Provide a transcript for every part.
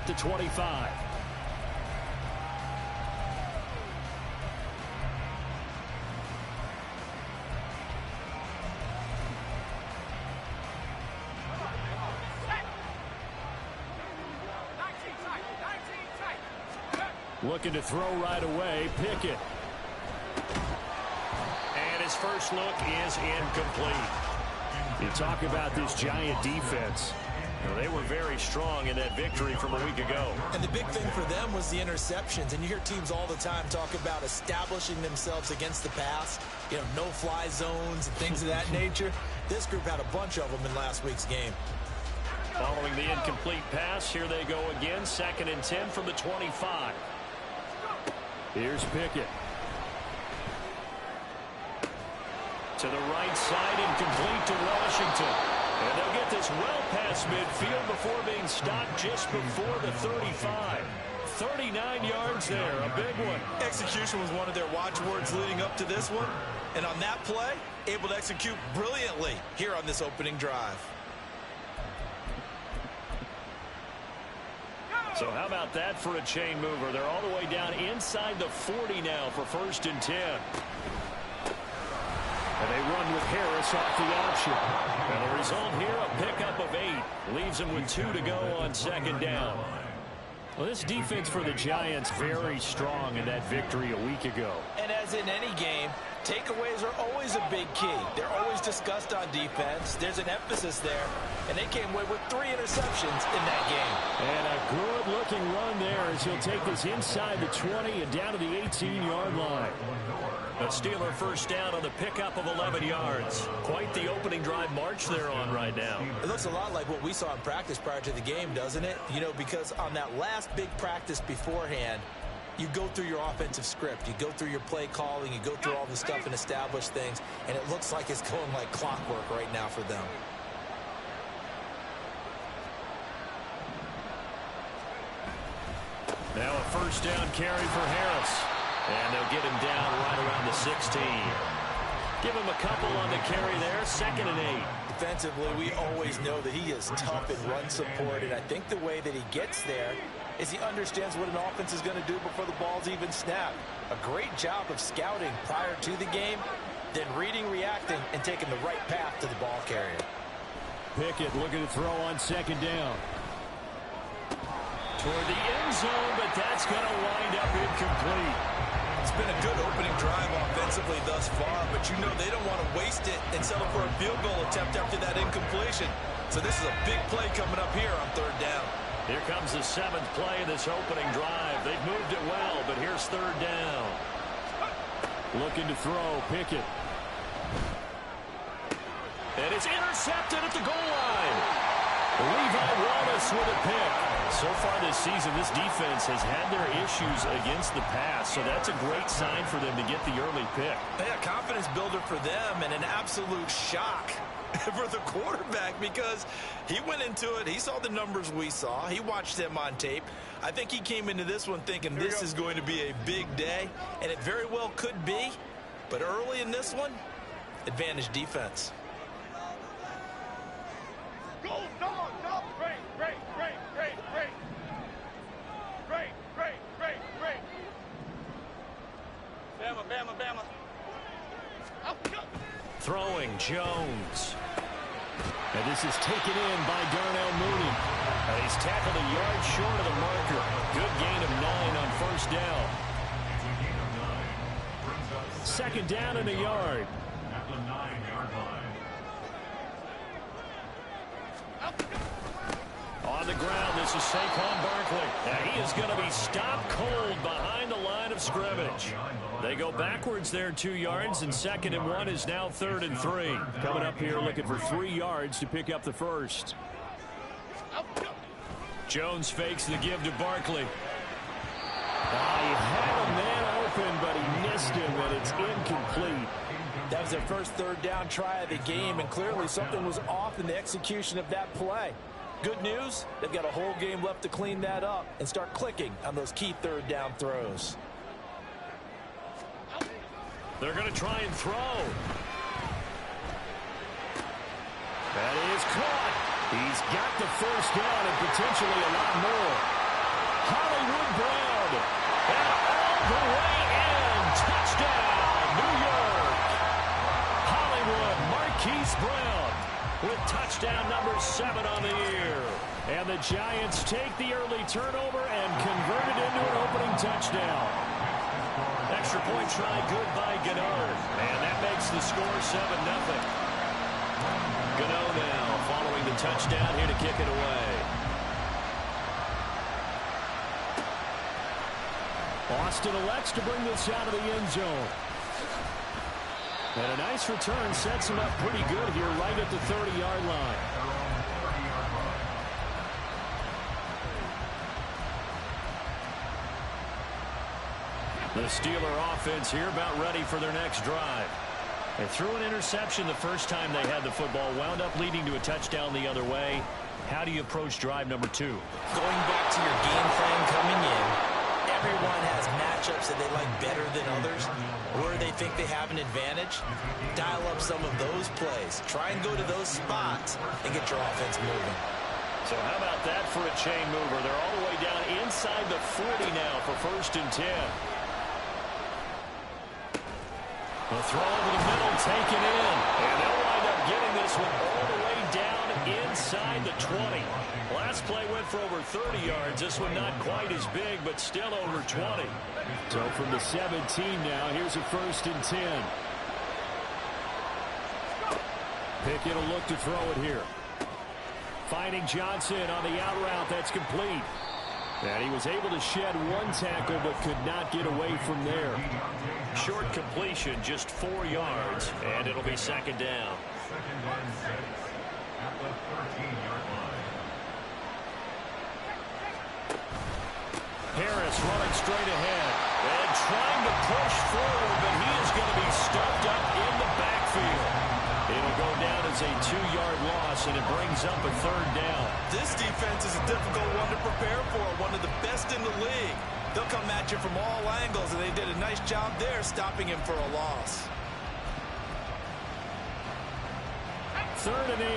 at the 25. Looking to throw right away. Pickett. And his first look is incomplete. You talk about this Giant defense. Well, they were very strong in that victory from a week ago. And the big thing for them was the interceptions. And you hear teams all the time talk about establishing themselves against the pass. You know, no-fly zones and things of that nature. This group had a bunch of them in last week's game. Following the incomplete pass, here they go again. 2nd and 10 from the 25. Here's Pickett. To the right side, incomplete to Washington. And they'll get this well past midfield before being stopped just before the 35. 39 yards there, a big one. Execution was one of their watchwords leading up to this one. And on that play, able to execute brilliantly here on this opening drive. So how about that for a chain mover? They're all the way down inside the 40 now for 1st and 10. And they run with Harris off the option. And the result here, a pickup of 8. Leaves them with 2 to go on 2nd down. Well, this defense for the Giants very strong in that victory a week ago. And as in any game, takeaways are always a big key. They're always discussed on defense. There's an emphasis there. And they came away with 3 interceptions in that game. And a good-looking run there as he'll take this inside the 20 and down to the 18-yard line. A Steeler first down on the pickup of 11 yards. Quite the opening drive march they're on right now. It looks a lot like what we saw in practice prior to the game, doesn't it? You know, because on that last big practice beforehand, you go through your offensive script. You go through your play calling. You go through all the stuff and establish things. And it looks like it's going like clockwork right now for them. Now a first down carry for Harris. And they'll get him down right around the 16. Give him a couple on the carry there. 2nd and 8. Defensively, we always know that he is tough in run support. And I think the way that he gets there is he understands what an offense is going to do before the ball's even snapped. A great job of scouting prior to the game, then reading, reacting, and taking the right path to the ball carrier. Pickett looking to throw on 2nd down. Toward the end zone, but that's going to wind up incomplete. It's been a good opening drive offensively thus far, but you know they don't want to waste it and settle for a field goal attempt after that incompletion. So this is a big play coming up here on 3rd down. Here comes the 7th play of this opening drive. They've moved it well, but here's 3rd down. Looking to throw, Pickett. And it's intercepted at the goal line. Levi Wallace with a pick. So far this season, this defense has had their issues against the pass, so that's a great sign for them to get the early pick. Yeah, confidence builder for them and an absolute shock for the quarterback because he went into it. He saw the numbers we saw. He watched them on tape. I think he came into this one thinking this is going to be a big day, and it very well could be. But early in this one, advantage defense. Go, dog, dog. Great, great, great, great, great. Great, great, great, great. Bama, Bama, Bama. Throwing Jones. And this is taken in by Darnell Mooney. And he's tackled a yard short of the marker. Good gain of 9 on 1st down. 2nd down and a yard. At the 9-yard line. On the ground, this is Saquon Barkley. And he is going to be stopped cold behind the line of scrimmage. They go backwards there 2 yards, and 2nd and 1 is now 3rd and 3. Coming up here looking for 3 yards to pick up the first. Jones fakes the give to Barkley. He had a man open, but he missed him, and it's incomplete. That was their first 3rd down try of the game, and clearly something was off in the execution of that play. Good news, they've got a whole game left to clean that up and start clicking on those key 3rd down throws. They're going to try and throw. That is caught. He's got the first down and potentially a lot more. touchdown number 7 on the year. And the Giants take the early turnover and convert it into an opening touchdown. Extra point try good by Gennard. And that makes the score 7-0. Gennard now following the touchdown here to kick it away. Austin elects to bring this out of the end zone. And a nice return sets him up pretty good here right at the 30-yard line. The Steeler offense here about ready for their next drive. They threw an interception the first time they had the football, wound up leading to a touchdown the other way. How do you approach drive number 2? Going back to your game plan coming in, everyone has matchups that they like better than others, where they think they have an advantage. Dial up some of those plays. Try and go to those spots and get your offense moving. So how about that for a chain mover? They're all the way down inside the 40 now for 1st and 10. The throw over the middle, taken in. And they'll wind up getting this one all the way down inside the 20. Last play went for over 30 yards. This one not quite as big, but still over 20. So from the 17 now, here's a 1st and 10. Pickett will look to throw it here. Finding Johnson on the out route. That's complete. And he was able to shed one tackle, but could not get away from there. Short completion, just 4 yards, and it'll be 2nd down. Harris running straight ahead and trying to push forward, but he is going to be stuffed up in the backfield. It'll go down as a 2-yard loss, and it brings up a 3rd down. This defense is a difficult one to prepare for, one of the best in the league. They'll come at you from all angles, and they did a nice job there stopping him for a loss. 3rd and 8.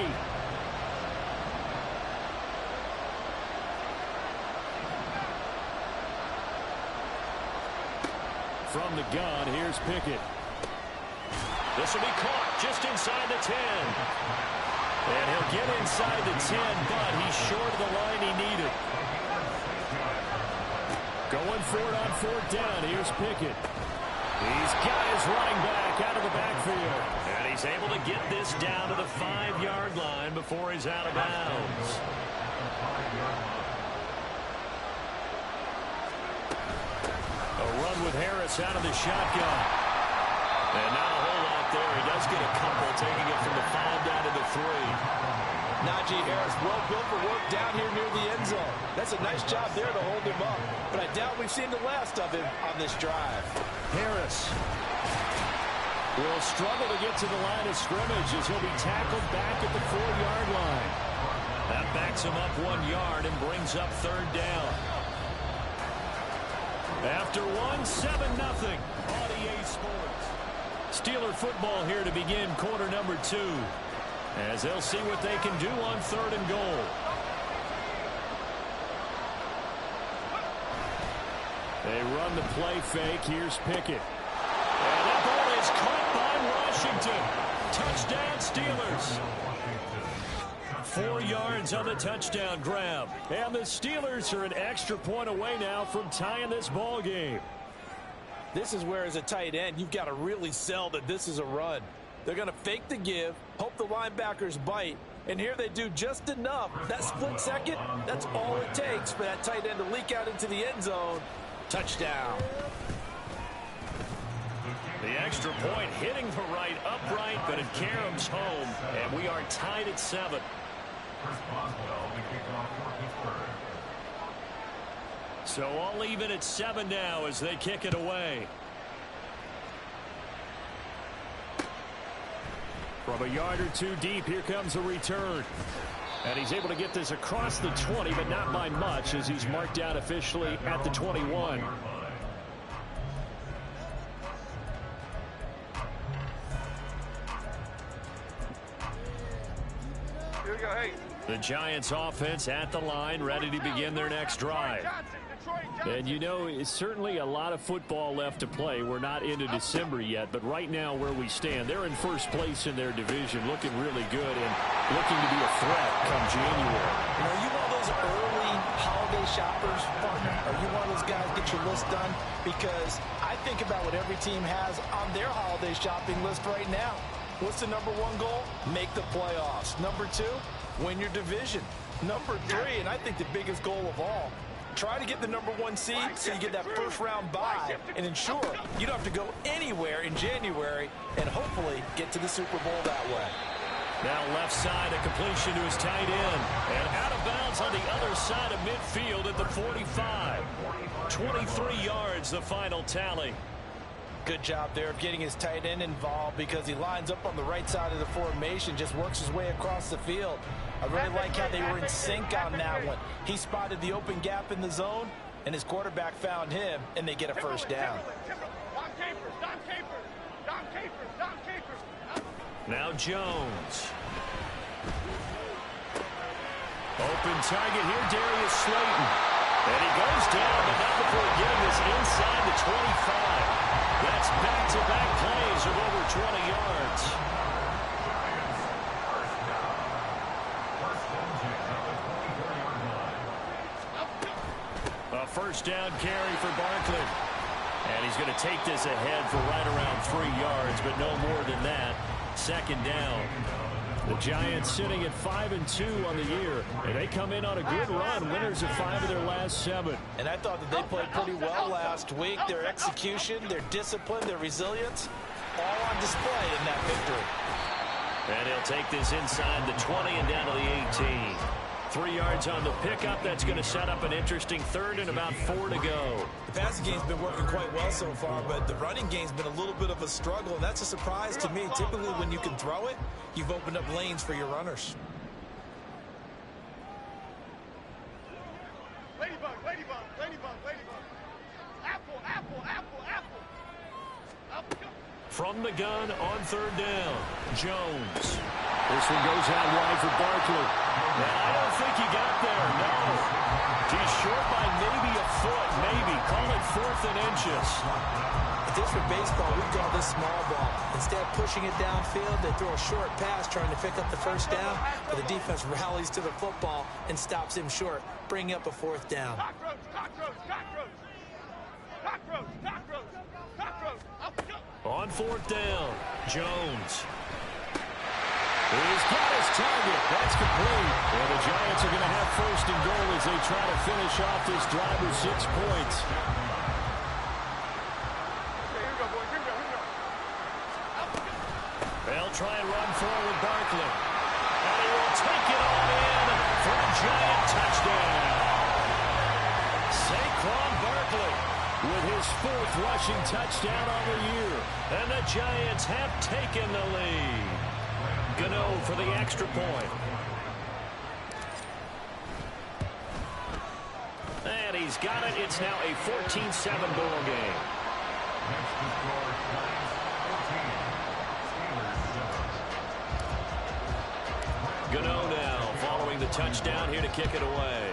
From the gun, here's Pickett. This will be caught just inside the 10. And he'll get inside the 10, but he's short of the line he needed. Going for it on 4th down. Here's Pickett. He's got his running back out of the backfield. And he's able to get this down to the 5-yard line before he's out of bounds. A run with Harris out of the shotgun. And not a whole lot there. He does get a couple, taking it from the 5 down to the 3. Najee Harris, well built for work down here near the end zone. That's a nice job there to hold him up. But I doubt we've seen the last of him on this drive. Harris will struggle to get to the line of scrimmage as he'll be tackled back at the 4-yard line. That backs him up 1 yard and brings up 3rd down. After 7-0 on EA Sports. Steeler football here to begin quarter number 2. As they'll see what they can do on 3rd and goal. They run the play fake. Here's Pickett. And that ball is caught by Washington. Touchdown Steelers. 4 yards on the touchdown grab. And the Steelers are an extra point away now from tying this ball game. This is where, as a tight end, you've got to really sell that this is a run. They're going to fake the give, hope the linebackers bite, and here they do just enough. That split second, that's all it takes for that tight end to leak out into the end zone. Touchdown. The extra point hitting the right upright, but it caroms home, and we are tied at 7. So all even at 7 now as they kick it away. From a yard or 2 deep, here comes a return. And he's able to get this across the 20, but not by much, as he's marked out officially at the 21. Here we go. Hey, The Giants offense at the line, ready to begin their next drive. And you know, it's certainly a lot of football left to play. We're not into December yet, but right now where we stand, they're in first place in their division, looking really good and looking to be a threat come January. You know, are you one of those early holiday shoppers, partner? Are you one of those guys get your list done? Because I think about what every team has on their holiday shopping list right now. What's the number one goal? Make the playoffs. Number two, win your division. Number three, and I think the biggest goal of all, try to get the number one seed so you get that first round bye and ensure you don't have to go anywhere in January and hopefully get to the Super Bowl that way. Now left side, a completion to his tight end. And out of bounds on the other side of midfield at the 45. 23 yards, the final tally. Good job there of getting his tight end involved because he lines up on the right side of the formation, just works his way across the field. I really like how they were in sync on that one. He spotted the open gap in the zone, and his quarterback found him, and they get a first down. Now Jones. Open target here, Darius Slayton. And he goes down, but not before getting this inside the 25. That's back-to-back plays of over 20 yards. A first down carry for Barkley. And he's going to take this ahead for right around 3 yards, but no more than that. Second down. The Giants sitting at 5-2 on the year, and they come in on a good run, winners of 5 of their last 7. And I thought that they played pretty well last week. Their execution, their discipline, their resilience, all on display in that victory. And he'll take this inside the 20 and down to the 18. 3 yards on the pickup. That's going to set up an interesting third and about 4 to go. The passing game's been working quite well so far, but the running game's been a little bit of a struggle, and that's a surprise to me. Typically, when you can throw it, you've opened up lanes for your runners. Ladybug, ladybug, ladybug, ladybug. Apple, apple, apple, apple. From the gun on third down, Jones. This one goes out wide for Barkley. I don't think he got there, no. He's short by maybe a foot, maybe. Call it 4th and inches. If this were baseball, we'd call this small ball. Instead of pushing it downfield, they throw a short pass trying to pick up the first down, but the defense rallies to the football and stops him short, bringing up a 4th down. Cockroach, cockroach, cockroach. Cockroach, cockroach, cockroach. On 4th down, Jones. He's got his target. That's complete. And the Giants are going to have 1st and goal as they try to finish off this drive with 6 points. Here we go, boys. Here we go, here we go. They'll try and run forward Barkley. And he will take it on in for a Giant touchdown. Saquon Barkley with his 4th rushing touchdown on the year. And the Giants have taken the lead. Gano for the extra point. And he's got it. It's now a 14-7 ball game. Gano now following the touchdown here to kick it away.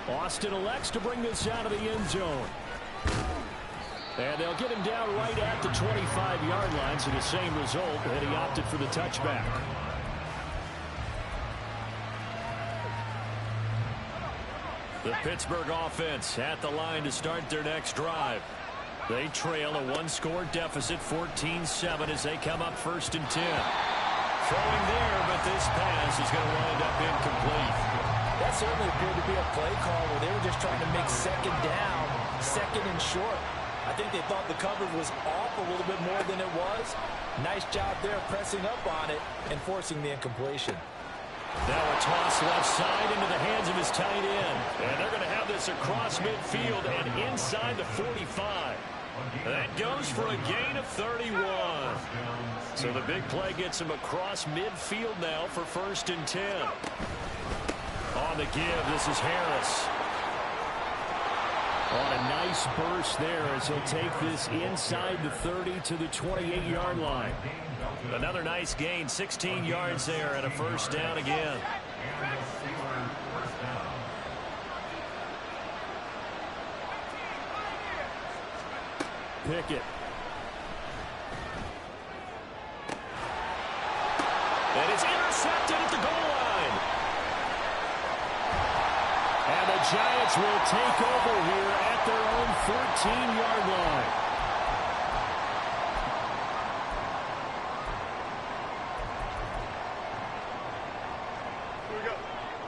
Austin elects to bring this out of the end zone. And they'll get him down right at the 25-yard line, so the same result, and he opted for the touchback. The Pittsburgh offense at the line to start their next drive. They trail a 1-score deficit, 14-7, as they come up 1st and 10. Throwing there, but this pass is going to wind up incomplete. That certainly appeared to be a play call where they were just trying to make 2nd down, 2nd and short. I think they thought the coverage was off a little bit more than it was. Nice job there pressing up on it and forcing the incompletion. Now a toss left side into the hands of his tight end. And they're going to have this across midfield and inside the 45. That goes for a gain of 31. So the big play gets him across midfield now for 1st and 10. On the give, this is Harris. On a nice burst there as he'll take this inside the 30 to the 28-yard line. Another nice gain, 16 yards there and a first down again. Pickett. And it's intercepted at the goal line. And the Giants will take over here at their own 14-yard line.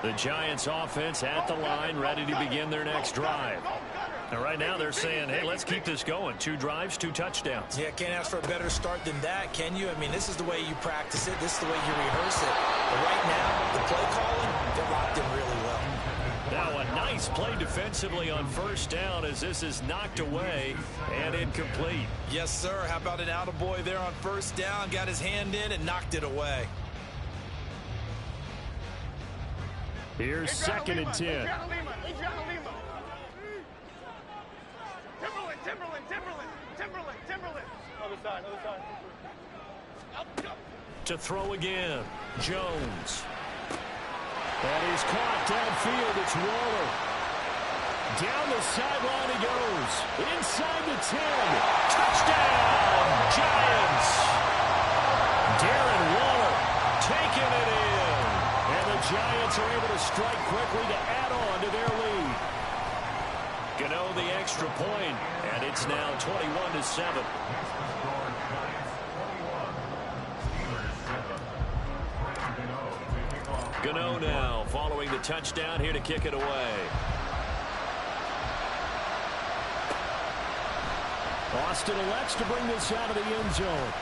The Giants offense at the line, ready to begin their next drive. And right now they're saying, hey, let's keep this going. 2 drives, 2 touchdowns. Yeah, can't ask for a better start than that, can you? I mean, this is the way you practice it. This is the way you rehearse it. But right now, the play calling, they're locked in really well. Now a nice play defensively on first down as this is knocked away and incomplete. Yes, sir. How about an attaboy there on first down? Got his hand in and knocked it away. Here's second and 10. Other side. To throw again. Jones. And he's caught downfield. It's Waller. Down the sideline he goes. Inside the 10. Touchdown, Giants. Darren Waller taking it in. And the Giants are able to strike quickly to add on to their lead. Gano the extra point, and it's now 21-7. Gano now following the touchdown here to kick it away. Austin elects to bring this out of the end zone.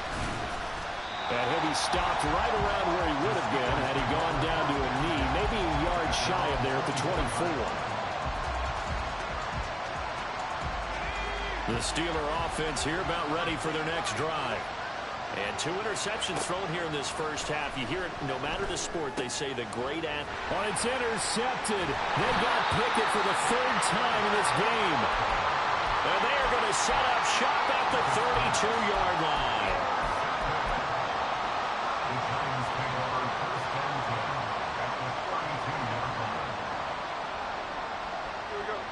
And he'll be stopped right around where he would have been had he gone down to a knee, maybe a yard shy of there at the 24. The Steeler offense here about ready for their next drive. And 2 interceptions thrown here in this first half. You hear it no matter the sport, they say the great at. Oh, it's intercepted. They got Pickett for the 3rd time in this game. And they are going to set up shop at the 32-yard line.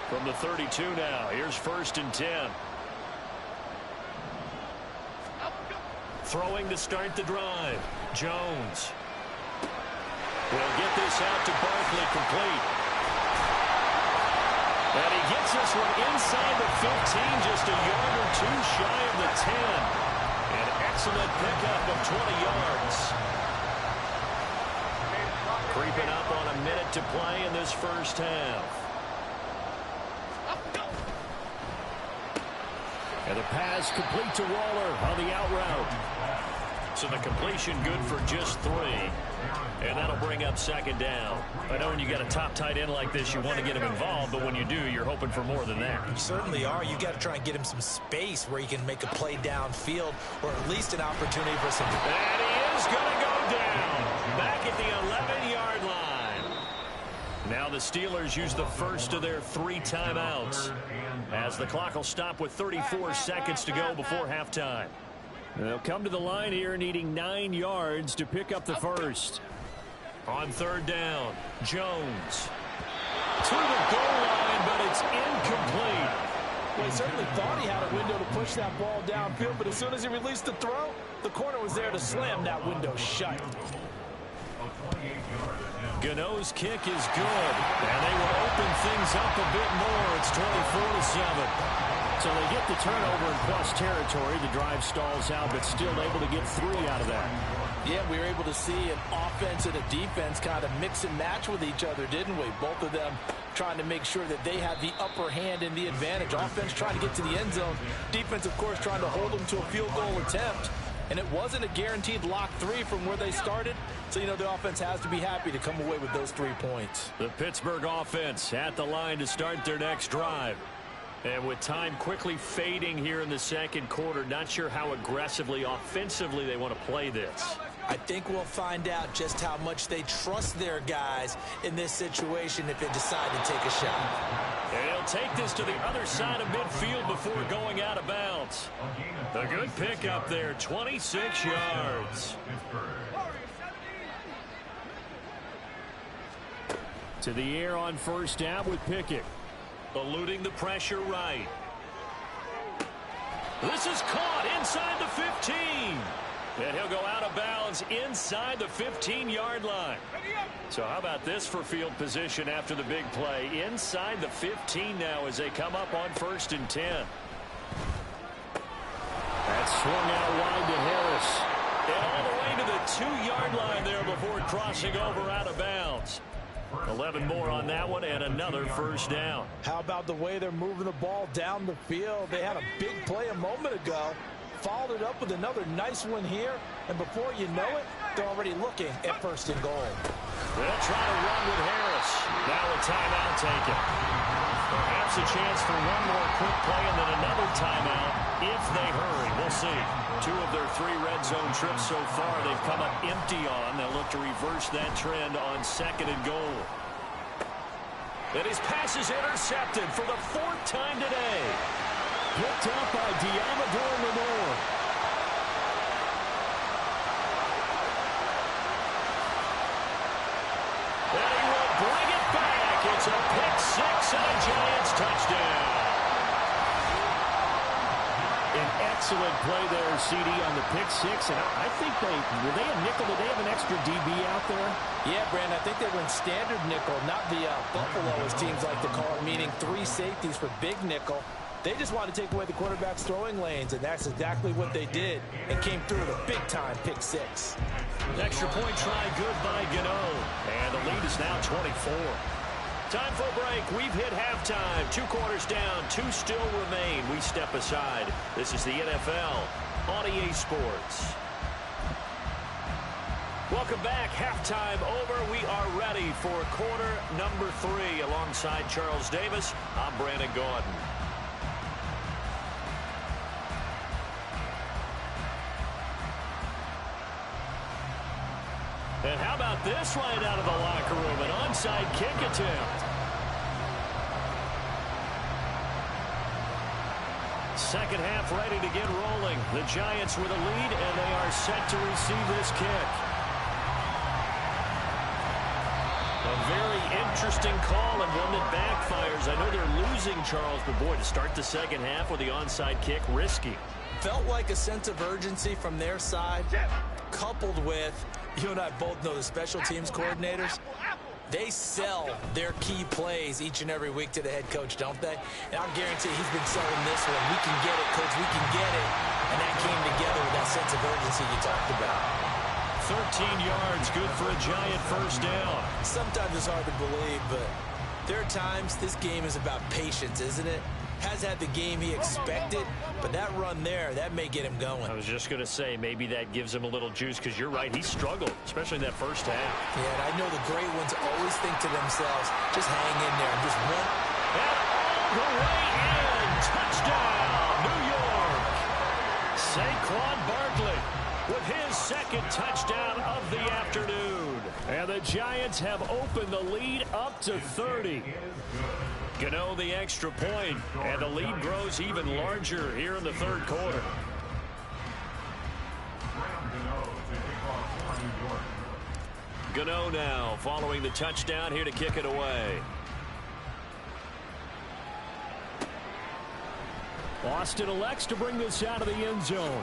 From the 32 now, here's 1st and 10. Throwing to start the drive. Jones. Will get this out to Barkley, complete. And he gets this one inside the 15, just a yard or 2 shy of the 10. An excellent pickup of 20 yards. Creeping up on a minute to play in this first half. And the pass complete to Waller on the out route. So the completion good for just 3. And that'll bring up 2nd down. I know when you got a top tight end like this, you want to get him involved, but when you do, you're hoping for more than that. You certainly are. You got to try and get him some space where he can make a play downfield, or at least an opportunity for some. And he is going to go down. Back at the 11-yard line. Now the Steelers use the first of their 3 timeouts, as the clock will stop with 34 seconds to go before halftime. They'll come to the line here needing 9 yards to pick up the first. On 3rd down, Jones. To the goal line, but it's incomplete. Well, he certainly thought he had a window to push that ball downfield, but as soon as he released the throw, the corner was there to slam that window shut. Gano's kick is good, and they will open things up a bit more. It's 24-7. So they get the turnover in plus territory. The drive stalls out, but still able to get 3 out of that. Yeah, we were able to see an offense and a defense kind of mix and match with each other, didn't we? Both of them trying to make sure that they had the upper hand and the advantage. Offense trying to get to the end zone. Defense, of course, trying to hold them to a field goal attempt. And it wasn't a guaranteed lock 3 from where they started. So, you know, the offense has to be happy to come away with those 3 points. The Pittsburgh offense at the line to start their next drive. And with time quickly fading here in the second quarter, not sure how aggressively, offensively they want to play this. I think we'll find out just how much they trust their guys in this situation if they decide to take a shot. And he'll take this to the other side of midfield before going out of bounds. A good pickup there, 26 yards. To the air on first down with Pickett. Eluding the pressure right. This is caught inside the 15. And he'll go out of bounds inside the 15-yard line. So how about this for field position after the big play? Inside the 15 now as they come up on 1st and 10. That's swung out wide to Harris. And all the way to the 2-yard line there before crossing over out of bounds. 11 more on that one and another first down. How about the way they're moving the ball down the field? They had a big play a moment ago. Followed it up with another nice one here. And before you know it, they're already looking at 1st and goal. They'll try to run with Harris. Now a timeout taken. Perhaps a chance for one more quick play and then another timeout if they hurry. We'll see. 2 of their 3 red zone trips so far they've come up empty on. They'll look to reverse that trend on 2nd and goal. And his pass is intercepted for the 4th time today. Picked up by Diamador Lenore. And he will bring it back. It's a pick 6 and a Giants touchdown. An excellent play there, CD, on the pick 6. And I think were they a nickel? Did they have an extra DB out there? Yeah, Brandon, I think they were in standard nickel, not the Buffalo, as teams like to call it, meaning 3 safeties for big nickel. They just wanted to take away the quarterback's throwing lanes, and that's exactly what they did, and came through with a big-time pick 6. Extra point try good by Gano. And the lead is now 24. Time for a break. We've hit halftime. 2 quarters down. 2 still remain. We step aside. This is the NFL on EA Sports. Welcome back. Halftime over. We are ready for quarter number 3. Alongside Charles Davis, I'm Brandon Gordon. And how about this right out of the locker room? An onside kick attempt. Second half ready to get rolling. The Giants with a lead, and they are set to receive this kick. A very interesting call and one that backfires. I know they're losing, Charles, but boy, to start the second half with the onside kick, risky. Felt like a sense of urgency from their side, coupled with, you and I both know the special teams coordinators, they sell their key plays each and every week to the head coach, don't they? And I'll guarantee he's been selling this one. We can get it, coach, we can get it. And that came together with that sense of urgency you talked about. 13 yards, good for a Giant first down. Sometimes it's hard to believe, but there are times this game is about patience, isn't it? Has had the game he expected, but that run there, that may get him going. I was just going to say, maybe that gives him a little juice, because you're right, he struggled, especially in that first half. Yeah, and I know the great ones always think to themselves, just hang in there and just run. And all the way in, touchdown, New York. Saquon Barkley with his 2nd touchdown of the afternoon. And the Giants have opened the lead up to 30. Gano the extra point, and the lead grows even larger here in the 3rd quarter. Gano now following the touchdown here to kick it away. Austin elects to bring this out of the end zone.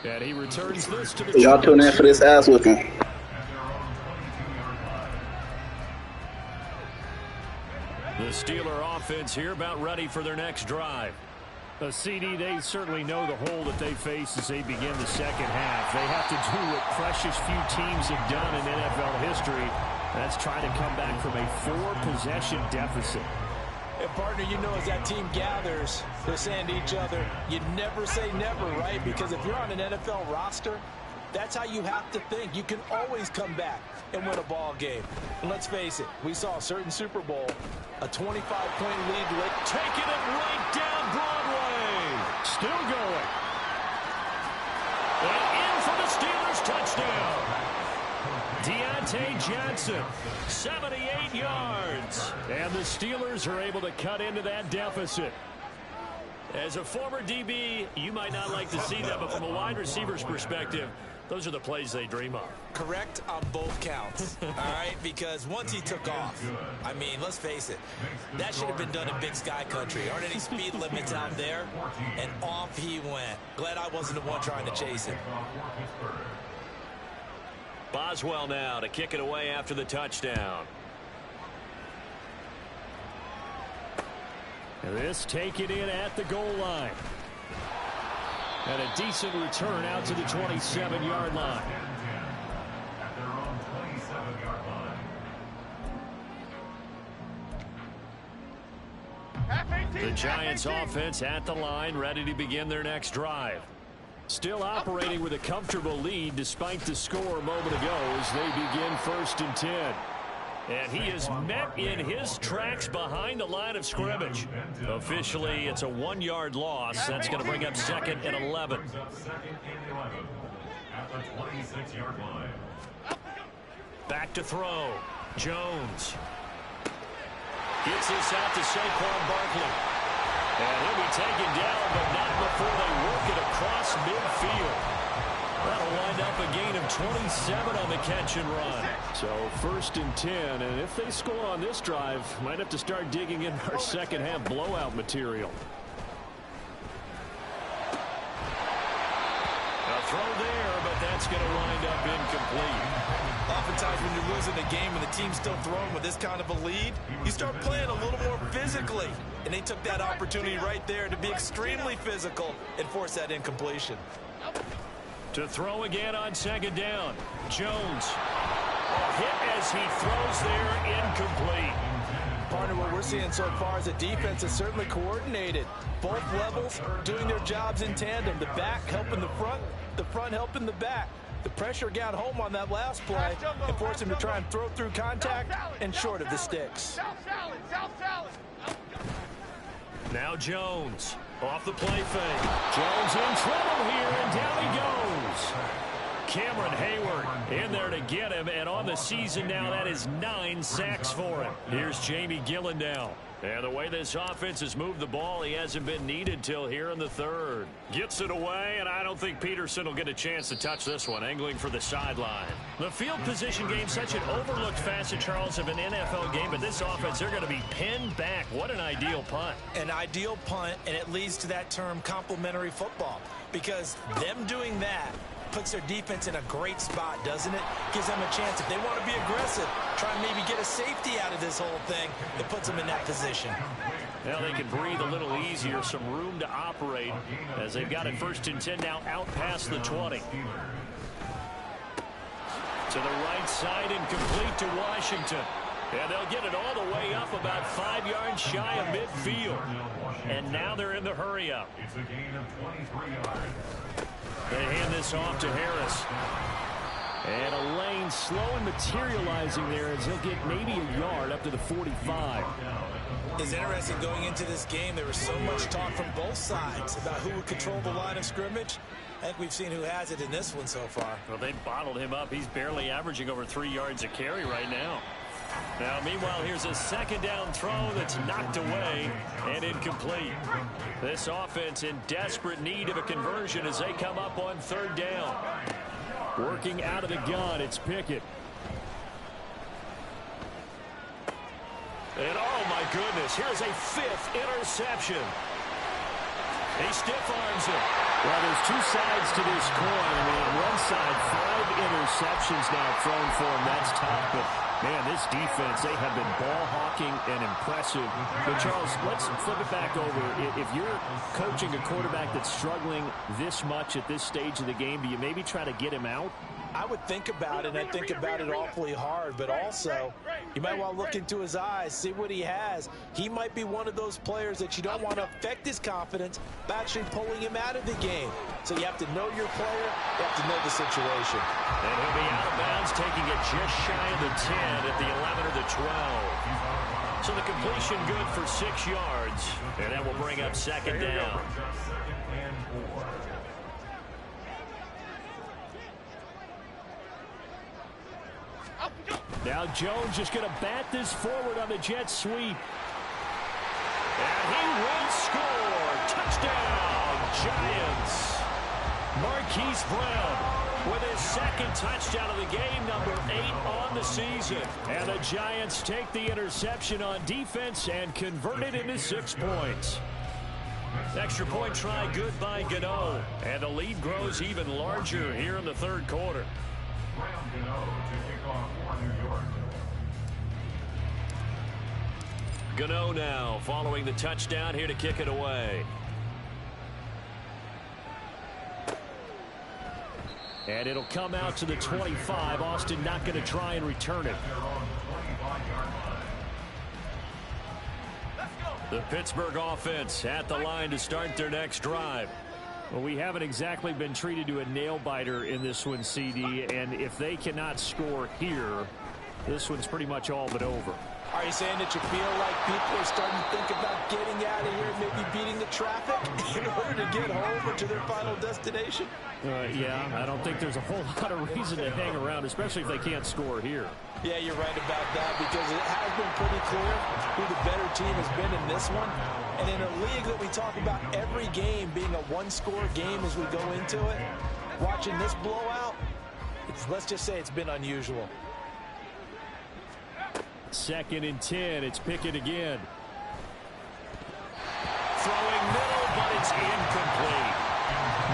And he returns this to the Y'all tune in for this ass whipping. The Steeler offense here about ready for their next drive. The CD, they certainly know the hole that they face as they begin the second half. They have to do what precious few teams have done in NFL history. That's try to come back from a 4-possession deficit. And partner, you know, as that team gathers, they're saying to each other, you never say never, right? Because if you're on an NFL roster, that's how you have to think. You can always come back and win a ball game. And let's face it, we saw a certain Super Bowl, a 25-point lead, taking it right down Broadway. Still going. And in for the Steelers touchdown. Deontay Johnson, 78 yards. And the Steelers are able to cut into that deficit. As a former DB, you might not like to see that, but from a wide receiver's perspective, those are the plays they dream of. Correct on both counts, all right? Because once he took off, I mean, let's face it, that should have been done in Big Sky Country. Aren't any speed limits out there? And off he went. Glad I wasn't the one trying to chase him. Boswell now to kick it away after the touchdown. This taken in at the goal line. And a decent return out to the 27-yard line. At their own 27-yard line. The Giants offense at the line, ready to begin their next drive. Still operating with a comfortable lead despite the score a moment ago as they begin 1st and 10. And he is met in his tracks behind the line of scrimmage. Officially, it's a 1-yard loss. That's going to bring up 2nd and 11. Brings up 2nd and 11 at the 26-yard line. Back to throw. Jones gets this out to Saquon Barkley. And he'll be taken down, but not before they work it across midfield. That'll wind up a gain of 27 on the catch and run. So 1st and 10, and if they score on this drive, might have to start digging in our second half blowout material. A throw there, but that's going to wind up incomplete. Oftentimes when you're losing a game and the team's still throwing with this kind of a lead, you start playing a little more physically. And they took that opportunity right there to be extremely physical and force that incompletion. To throw again on 2nd down. Jones. A hit as he throws there, incomplete. Partner, what we're seeing so far is the defense is certainly coordinated. Both levels doing their jobs in tandem. The back helping the front helping the back. The pressure got home on that last play and forced him to try and throw through contact and short of the sticks. Now Jones off the play fake. Jones in trouble here, and down he goes. Cameron Hayward in there to get him, and on the season now, that is 9 sacks for him. Here's Jamie Gillendow. And the way this offense has moved the ball, he hasn't been needed till here in the 3rd. Gets it away, and I don't think Peterson will get a chance to touch this one, angling for the sideline. The field position game, such an overlooked facet, Charles, of an NFL game, but this offense, they're going to be pinned back. What an ideal punt. An ideal punt, and it leads to that term complementary football, because them doing that puts their defense in a great spot, doesn't it? Gives them a chance. If they want to be aggressive, try and maybe get a safety out of this whole thing, it puts them in that position. Now they can breathe a little easier, some room to operate as they've got it 1st and 10 now out past the 20. To the right side and complete to Washington. And they'll get it all the way up about 5 yards shy of midfield. And now they're in the hurry-up. It's a gain of 23 yards. They hand this off to Harris. And a lane slow and materializing there as he'll get maybe a yard up to the 45. It's interesting going into this game. There was so much talk from both sides about who would control the line of scrimmage. I think we've seen who has it in this one so far. Well, they bottled him up. He's barely averaging over 3 yards a carry right now. Now, meanwhile, here's a 2nd down throw that's knocked away and incomplete. This offense in desperate need of a conversion as they come up on 3rd down. Working out of the gun, it's Pickett. And oh my goodness, here's a 5th interception. He stiff arms it. Well, there's 2 sides to this coin. I mean, on one side, 5 interceptions now thrown for him. That's tough, but man, this defense, they have been ball hawking and impressive. But Charles, let's flip it back over. If you're coaching a quarterback that's struggling this much at this stage of the game, do you maybe try to get him out? I would think about it, and I think about it awfully hard, but also you might want to look into his eyes, see what he has. He might be one of those players that you don't want to affect his confidence by actually pulling him out of the game. So you have to know your player, you have to know the situation. And he'll be out of bounds, taking it just shy of the 10 at the 11 or the 12. So the completion good for 6 yards, and that will bring up 2nd down. Now Jones just going to bat this forward on the jet sweep. And he will score. Touchdown, Giants. Marquise Brown with his second touchdown of the game, number 8 on the season. And the Giants take the interception on defense and convert it into 6 points. Extra point try good by Gano. And the lead grows even larger here in the third quarter. Gano now following the touchdown here to kick it away. And it'll come out to the 25. Austin not going to try and return it. The Pittsburgh offense at the line to start their next drive. Well, we haven't exactly been treated to a nail-biter in this one, CD. And if they cannot score here, this one's pretty much all but over. Are you saying that you feel like people are starting to think about getting out of here, maybe beating the traffic in order to get home or to their final destination? Yeah, I don't think there's a whole lot of reason to hang around, especially if they can't score here. Yeah, you're right about that, because it has been pretty clear who the better team has been in this one. And in a league that we talk about every game being a one-score game as we go into it, watching this blowout, let's just say it's been unusual. 2nd and 10. It's Pickett again. Throwing middle, but it's incomplete.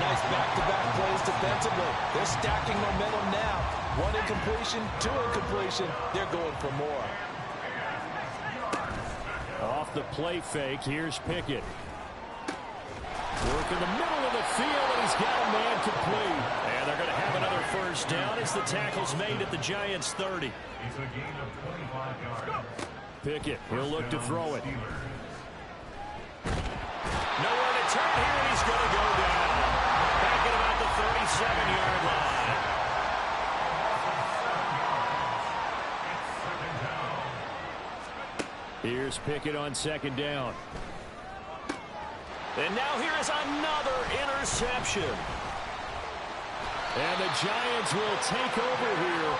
Nice back-to-back plays defensively. They're stacking momentum now. 1 incompletion, 2 incompletion. They're going for more. Off the play fake, here's Pickett. Work in the middle of the field, and he's got a man complete. And they're going to have another first down as the tackle's made at the Giants' 30. It's a gain of 25 yards. Pickett, he'll look to throw it. Nowhere to turn here, and he's going to go down. Back at about the 37-yard line. Here's Pickett on 2nd down. And now here is another interception. And the Giants will take over here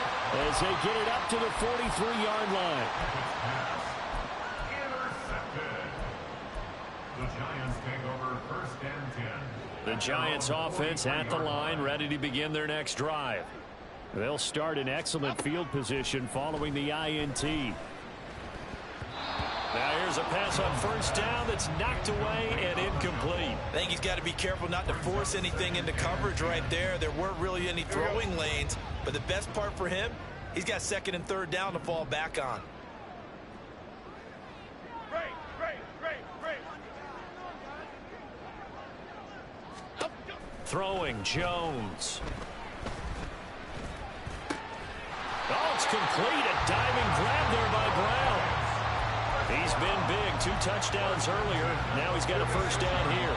as they get it up to the 43-yard line. Intercepted. The Giants take over 1st and 10. The Giants offense at the line, ready to begin their next drive. They'll start in excellent field position following the INT. Now here's a pass on 1st down that's knocked away and incomplete. I think he's got to be careful not to force anything into coverage right there. There weren't really any throwing lanes, but the best part for him, he's got 2nd and 3rd down to fall back on. Throwing Jones. Oh, it's complete. A diving grab there by Brown. He's been big. 2 touchdowns earlier. Now he's got a first down here.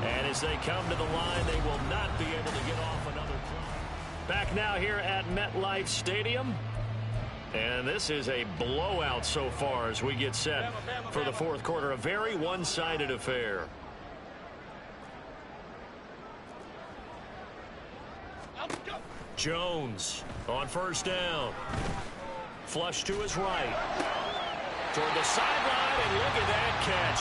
And as they come to the line, they will not be able to get off another play. Back now here at MetLife Stadium. And this is a blowout so far as we get set for the 4th quarter. A very one-sided affair. Jones on 1st down. Flush to his right. Toward the sideline, and look at that catch.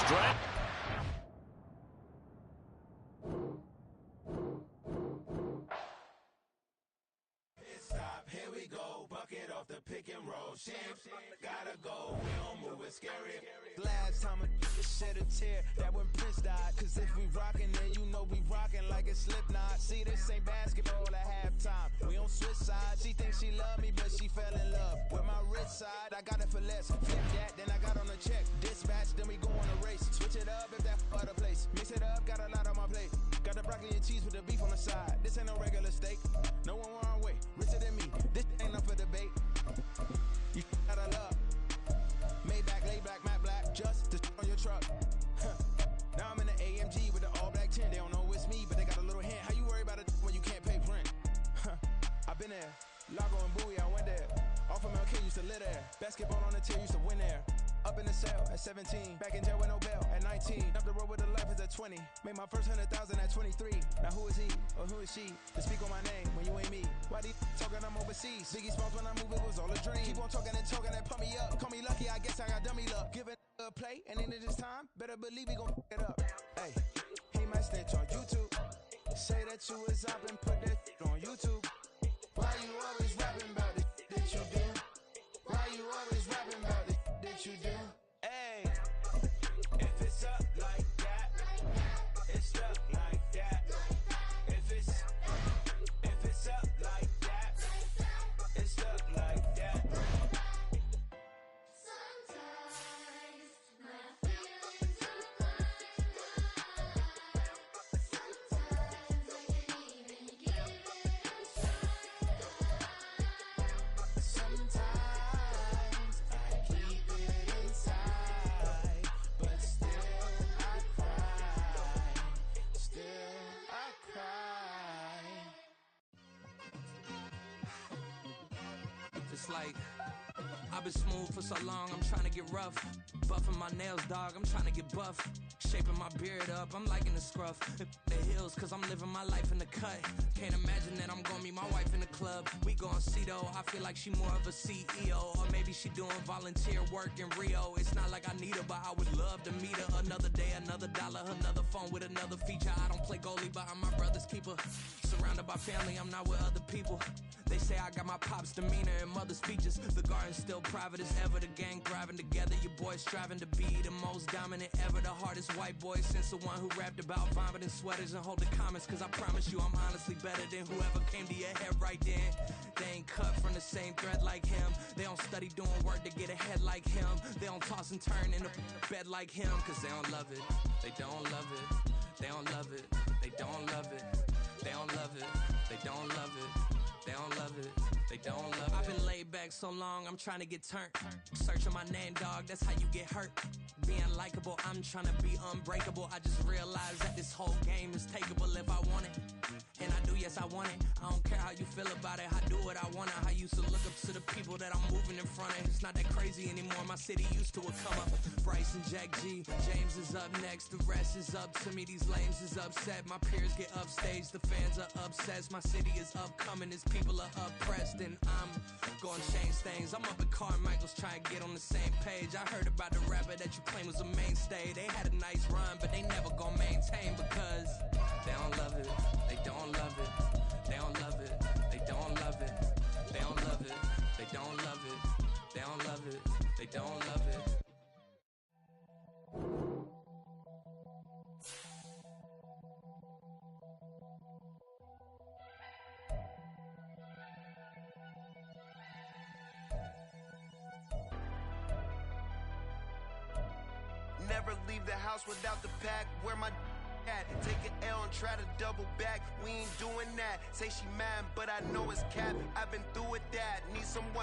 Here we go, bucket off the pick and roll. Champs, gotta go, we don't move it scary. Last time a shed a tear, that when Prince died. Cause if we rockin', then you know we rockin' like it's Slipknot. See, this ain't basketball at halftime. We on switch sides. She thinks she love me, but she fell in love with my rich side. I got it for less. Flip that, then I got on a check. Dispatch, then we go on a race. Switch it up if that other place. Mix it up, got a lot on my plate. Got the broccoli and cheese with the beef on the side. This ain't no regular steak. No one wrong way. Richer than me. This ain't up for debate. You out of love. Maybach, lay back, matte black, just to on your truck. Now I'm in the AMG with the all black 10. They don't know it's me, but they got a little hint. How you worry about it when you can't pay rent? I've been there. Lago and Bowie, I went there. Off of MLK used to live there. Basketball on the tier used to win there. Up in the cell at 17, back in jail with no bail at 19. Up the road with a life is at 20. Made my first 100,000 at 23. Now who is he or who is she to speak on my name when you ain't me? Why these talking I'm overseas? Biggie Smalls when I move it was all a dream. Keep on talking and pump me up. Call me lucky, I guess I got dummy luck. Give it a play and in this time, better believe we gon' f it up. Hey, he might snitch on YouTube. Say that you was up and put that on YouTube. Why you always rapping about the that you do? Why you always rapping about the that you do? Hey, if it's up like that, it's up like that. If it's up like that, it's up like that. Sometimes my feelings are blind. Sometimes I can't even give it a try. Sometimes I keep it inside, but still I cry. Still I cry. It's like I've been smooth for so long, I'm trying to get rough. Buffing my nails, dog, I'm trying to get buff. Shaping my beard up, I'm liking the scruff. The heels, cause I'm living my life in the cut. Can't imagine that I'm gonna meet my wife in the club. We gon' see though, I feel like she more of a CEO. Or maybe she doing volunteer work in Rio. It's not like I need her, but I would love to meet her. Another day, another dollar, another phone with another feature. I don't play goalie, but I'm my brother's keeper. Surrounded by family, I'm not with other people. They say I got my pop's demeanor and mother's features. The garden's still private as ever. The gang thriving together. Your boys striving to be the most dominant ever. The hardest white boy since the one who rapped about vomiting sweaters and holding comments. Cause I promise you I'm honestly better than whoever came to your head right then. They ain't cut from the same thread like him. They don't study doing work to get ahead like him. They don't toss and turn in the bed like him. Cause they don't love it. They don't love it. They don't love it. They don't love it. They don't love it. They don't love it. They don't love it, they don't love it. I've been laid back so long, I'm trying to get turned. Searching my name, dog, that's how you get hurt. Being likable, I'm trying to be unbreakable. I just realized that this whole game is takeable if I want it. And I do, yes, I want it. I don't care how you feel about it, I do what I want. I used to look up to the people that I'm moving in front of. It's not that crazy anymore, my city used to a come up. Bryce and Jack G, James is up next. The rest is up to me, these lames is upset. My peers get upstaged, the fans are obsessed. My city is upcoming, its people are oppressed. And I'm gonna change things. I'm up at Carmichael's trying to get on the same page. I heard about the rapper that you claim was a mainstay. They had a nice run, but they never gonna maintain because they don't love it. They don't love it. They don't love it. They don't love it. They don't love it. They don't love it. They don't love it. They don't love it. Never leave the house without the pack. Where my at? Take an L and try to double back. We ain't doing that. Say she mad, but I know it's cap. I've been through with that. Need someone